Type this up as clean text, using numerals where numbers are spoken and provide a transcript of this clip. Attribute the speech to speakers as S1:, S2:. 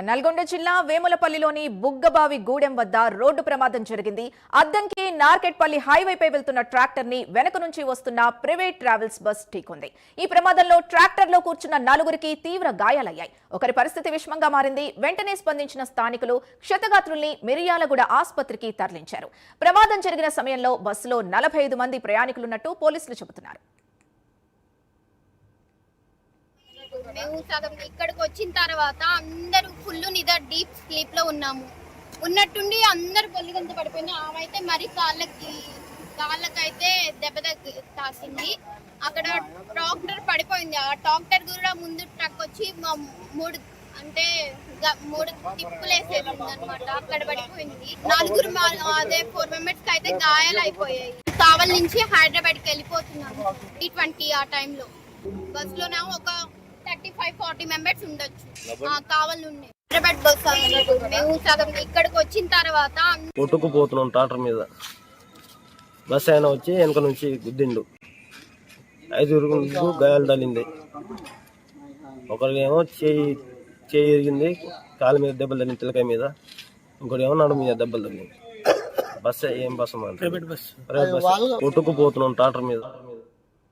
S1: నల్గొండ జిల్లా వేములపల్లిలోని బుగ్గబావి గూడెం వద్ద రోడ్డు ప్రమాదం జరిగింది. అద్దంకి నార్కెట్పల్లి హైవేపై వెళ్తున్న ట్రాక్టర్ ని వెనక నుంచి వస్తున్న ప్రైవేట్ ట్రావెల్స్ బస్ ఢీకొంది. ఈ ప్రమాదంలో ట్రాక్టర్ లో కూర్చున్న నలుగురికి తీవ్ర గాయాలయ్యాయి. ఒకరి పరిస్థితి విషమంగా మారింది. వెంటనే స్పందించిన స్థానికులు క్షతగాత్రుల్ని మిర్యాలగూడ ఆసుపత్రికి తరలించారు. ప్రమాదం జరిగిన సమయంలో బస్సులో 45 మంది ప్రయాణికులున్నట్టు పోలీసులు చెబుతున్నారు.
S2: మేము సగం ఇక్కడికి వచ్చిన తర్వాత అందరూ ఫుల్ డీప్ స్లీప్ లో ఉన్నాము. ఉన్నట్టుండి అందరు పొల్లిగంత పడిపోయింది. ఆమెతే మరి కాళ్ళకైతే దెబ్బ తాకింది. అక్కడ ట్రాక్టర్ పడిపోయింది. ఆ ట్రాక్టర్ కూడా ముందు ట్రక్ వచ్చి మూడు టిప్పులేసేది అనమాట. అక్కడ పడిపోయింది. నలుగురు అదే 4 మెంబర్స్ అయితే గాయాలు అయిపోయాయి. కావల్ నుంచి హైదరాబాద్ కి వెళ్ళిపోతున్నాము. T20 ఆ టైంలో బస్ లోనే ఒక 35-40 మెంబర్స్ ఉండొచ్చు. కావాలి ఉండే హైదరాబాద్ బస్. మేము సగం ఇక్కడికి వచ్చిన తర్వాత
S3: కొట్టుకుపోతున్నాం ట్రాక్టర్ మీద. బస్ ఆయన వచ్చి వెనక నుంచి గుద్దిండు. 5 గాయాలు తగిలింది. ఒకరికేమో చేయి ఎరిగింది, కాలు మీద దెబ్బలు తగిలింది, తిలకాయ మీద. ఇంకోటి ఏమో నడు మీద దెబ్బలు తగిలింది. బస్సు ఏం బస్సు ప్రైవేట్ బస్ కొట్టుకుపోతున్నాం ట్రాక్టర్ మీద.